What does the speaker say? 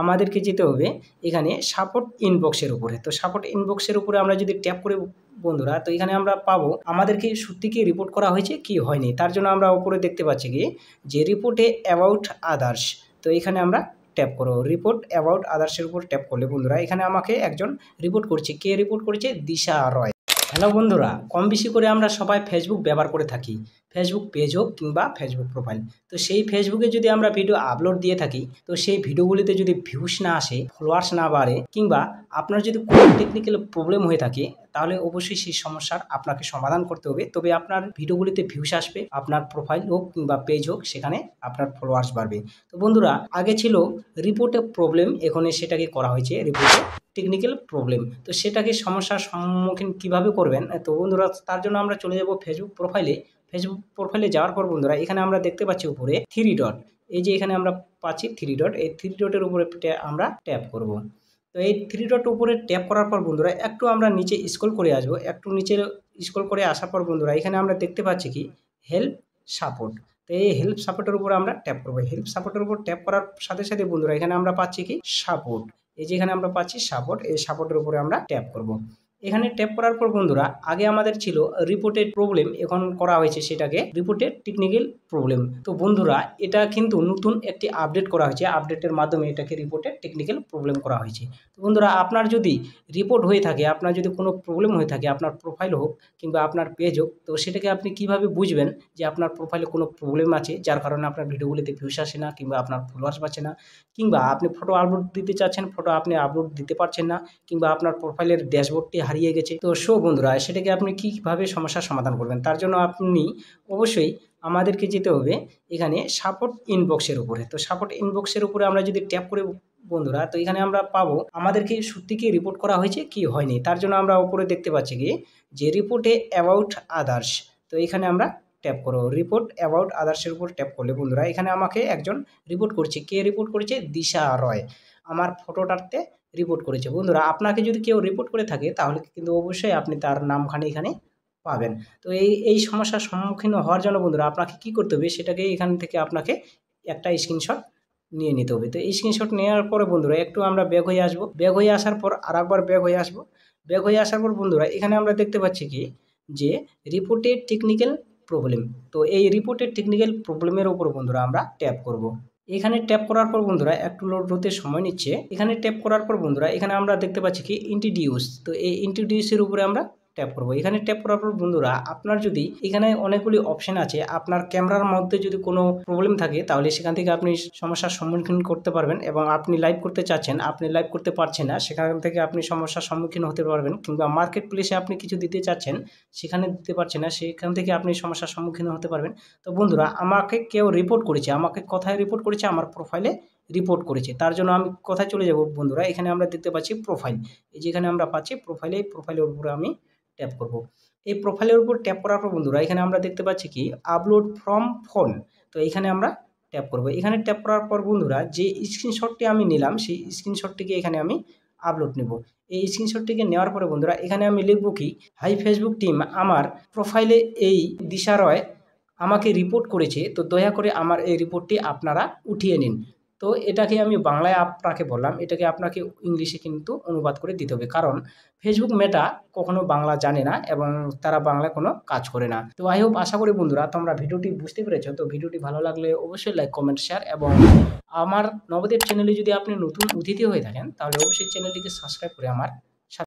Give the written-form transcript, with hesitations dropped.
আমাদেরকে যেতে হবে এখানে সাপোর্ট ইনবক্সের উপরে। তো সাপোর্ট ইনবক্সের উপরে আমরা যদি ট্যাপ করি বন্ধুরা, তো এখানে আমরা পাবো আমাদেরকে সত্যি কি রিপোর্ট করা হয়েছে কি হয়নি। তার জন্য আমরা উপরে দেখতে পাচ্ছি কি যে রিপোর্টে অ্যাবাউট আদার্স। তো এখানে আমরা ট্যাপ করো রিপোর্ট অ্যাবাউট আদার্সের উপর ট্যাপ করলে বন্ধুরা এখানে আমাকে একজন রিপোর্ট করছে। কে রিপোর্ট করেছে? দিশা রয়। হ্যালো বন্ধুরা, কম বেশি করে আমরা সবাই ফেসবুক ব্যবহার করে থাকি, ফেসবুক পেজ হোক কিংবা ফেসবুক প্রোফাইল। তো সেই ফেসবুকে যদি আমরা ভিডিও আপলোড দিয়ে থাকি, তো সেই ভিডিওগুলিতে যদি ভিউস না আসে, ফলোয়ার্স না বাড়ে, কিংবা আপনার যদি কোনো টেকনিক্যাল প্রবলেম হয়ে থাকে, তাহলে অবশ্যই সেই সমস্যার আপনাকে সমাধান করতে হবে। তবে আপনার ভিডিওগুলিতে ভিউস আসবে, আপনার প্রোফাইল হোক কিংবা পেজ হোক, সেখানে আপনার ফলোয়ার্স বাড়বে। তো বন্ধুরা, আগে ছিল রিপোর্টে প্রবলেম, এখন সেটাকে করা হয়েছে রিপোর্টে টেকনিক্যাল প্রবলেম। তো সেটাকে সমস্যার সম্মুখীন কিভাবে করবেন, তো বন্ধুরা তার জন্য আমরা চলে যাব ফেসবুক প্রোফাইলে। ফেসবুক প্রোফাইলে যাওয়ার পর বন্ধুরা এখানে আমরা দেখতে পাচ্ছি উপরে 3 ডট। এই যে এখানে আমরা পাচ্ছি 3 ডট, এই 3 ডটের উপরে আমরা ট্যাপ করব। তো এই 3 ডট উপরে ট্যাপ করার পর বন্ধুরা একটু আমরা নিচে স্ক্রল করে আসবো। একটু নিচে স্ক্রল করে আসার পর বন্ধুরা এখানে আমরা দেখতে পাচ্ছি কি হেল্প সাপোর্ট। তো এই হেল্প সাপোর্টের উপর আমরা ট্যাপ করবো। হেল্প সাপোর্টের উপর ট্যাপ করার সাথে সাথে বন্ধুরা এখানে আমরা পাচ্ছি কি সাপোর্ট। এই যে এখানে আমরা পাচ্ছি সাপোর্ট, এই সাপোর্টের উপরে আমরা ট্যাপ করব। এখানে ট্যাপ করার পর বন্ধুরা আগে আমাদের ছিল রিপোর্টেড প্রবলেম, এখন করা হয়েছে সেটাকে রিপোর্টেড টেকনিক্যাল প্রবলেম। তো বন্ধুরা এটা কিন্তু নতুন একটি আপডেট করা হয়েছে, আপডেটের মাধ্যমে এটাকে রিপোর্টেড টেকনিক্যাল প্রবলেম করা হয়েছে। তো বন্ধুরা আপনার যদি রিপোর্ট হয়ে থাকে, আপনার যদি কোনো প্রবলেম হয়ে থাকে, আপনার প্রোফাইল হোক কিংবা আপনার পেজ হোক, তো সেটাকে আপনি কিভাবে বুঝবেন যে আপনার প্রোফাইলে কোনো প্রবলেম আছে যার কারণে আপনার ভিডিওগুলিতে ভিউস আসে না কিংবা আপনার ফলোয়ার্স পাচ্ছে না, কিংবা আপনি ফটো আপলোড দিতে চাচ্ছেন, ফটো আপনি আপলোড দিতে পারছেন না, কিংবা আপনার প্রোফাইলের ড্যাশবোর্ডটি হারিয়ে গেছে। তো বন্ধুরা সেটাকে আপনি কীভাবে সমস্যার সমাধান করবেন, তার জন্য আপনি অবশ্যই আমাদেরকে যেতে হবে এখানে সাপোর্ট ইনবক্সের উপরে। তো সাপোর্ট ইনবক্সের উপরে আমরা যদি ট্যাপ করে বন্ধুরা, তো এখানে আমরা পাবো আমাদেরকে সত্যি কি রিপোর্ট করা হয়েছে কি হয়নি। তার জন্য আমরা উপরে দেখতে পাচ্ছি কি যে রিপোর্টে অ্যাবাউট আদার্স। তো এখানে আমরা ট্যাপ করো রিপোর্ট অ্যাবাউট আদার্সের উপর ট্যাপ করলে বন্ধুরা এখানে আমাকে একজন রিপোর্ট করছে। কে রিপোর্ট করেছে? দিশা রয় আমার ফটোটাতে রিপোর্ট করেছে। বন্ধুরা আপনাকে যদি কেউ রিপোর্ট করে থাকে তাহলে কিন্তু অবশ্যই আপনি তার নামখানি এখানে পাবেন। তো এই সমস্যার সম্মুখীন হওয়ার জন্য বন্ধুরা আপনাকে কি করতে হবে, সেটাকে এখান থেকে আপনাকে একটা স্ক্রিনশট নিয়ে নিতে হবে। তো এই স্ক্রিনশট নেওয়ার পরে বন্ধুরা একটু আমরা ব্যাক হয়ে আসবো। ব্যাক হয়ে আসার পর আরেকবার ব্যাক হয়ে আসবো। ব্যাক হয়ে আসার পর বন্ধুরা এখানে আমরা দেখতে পাচ্ছি কি যে রিপোর্টেড টেকনিক্যাল প্রবলেম। তো এই রিপোর্টেড টেকনিক্যাল প্রবলেমের উপর বন্ধুরা আমরা ট্যাপ করব। এখানে ট্যাপ করার পর বন্ধুরা একটু লোড হতে সময় নিচ্ছে। এখানে ট্যাপ করার পর বন্ধুরা এখানে আমরা দেখতে পাচ্ছি কি ইন্ট্রোডিউস। তো এই ইন্ট্রোডিউসের উপরে আমরা ট্যাপ করব। এখানে ট্যাপ করার পর বন্ধুরা আপনার যদি এখানে অনেকগুলি অপশন আছে, আপনার ক্যামেরার মধ্যে যদি কোনো প্রবলেম থাকে তাহলে সেখান থেকে আপনি সমস্যার সম্মুখীন করতে পারবেন, এবং আপনি লাইভ করতে চাচ্ছেন আপনি লাইভ করতে পারছেন না, সেখান থেকে আপনি সমস্যার সম্মুখীন হতে পারবেন, কিংবা মার্কেট প্লেসে আপনি কিছু দিতে চাচ্ছেন সেখানে দিতে পারছেন না, সেখান থেকে আপনি সমস্যার সম্মুখীন হতে পারবেন। তো বন্ধুরা আমাকে কেউ রিপোর্ট করেছে, আমাকে কোথায় রিপোর্ট করেছে? আমার প্রোফাইলে রিপোর্ট করেছে। তার জন্য আমি কোথায় চলে যাব বন্ধুরা, এখানে আমরা দেখতে পাচ্ছি প্রোফাইল। এই যেখানে আমরা পাচ্ছি প্রোফাইলে, এই প্রোফাইলের উপরে আমি ট্যাপ করব। এই প্রোফাইলের উপর ট্যাপ করার পর বন্ধুরা এখানে আমরা দেখতে পাচ্ছি কি আপলোড ফ্রম ফোন। তো এখানে আমরা ট্যাপ করব। এখানে ট্যাপ করার পর বন্ধুরা যে স্ক্রিনশটটি আমি নিলাম সেই স্ক্রিনশটটিকে এখানে আমি আপলোড নেব। এই স্ক্রিনশটটিকে নেওয়ার পরে বন্ধুরা এখানে আমি লিখব কি হাই ফেসবুক টিম, আমার প্রোফাইলে এই দিশা রয় আমাকে রিপোর্ট করেছে, তো দয়া করে আমার এই রিপোর্টটি আপনারা উঠিয়ে নিন। তো এটাকে আমি বাংলায় আপনাকে বললাম, এটাকে আপনাকে ইংলিশে কিন্তু অনুবাদ করে দিতে হবে, কারণ ফেসবুক মেটা কখনো বাংলা জানে না এবং তারা বাংলায় কোনো কাজ করে না। তো আই হোপ, আশা করি বন্ধুরা তোমরা ভিডিওটি বুঝতে পেরেছো। তো ভিডিওটি ভালো লাগলে অবশ্যই লাইক, কমেন্ট, শেয়ার, এবং আমার নবদ্বীপ চ্যানেলে যদি আপনি নতুন অতিথি হয়ে থাকেন তাহলে অবশ্যই চ্যানেলটিকে সাবস্ক্রাইব করে আমার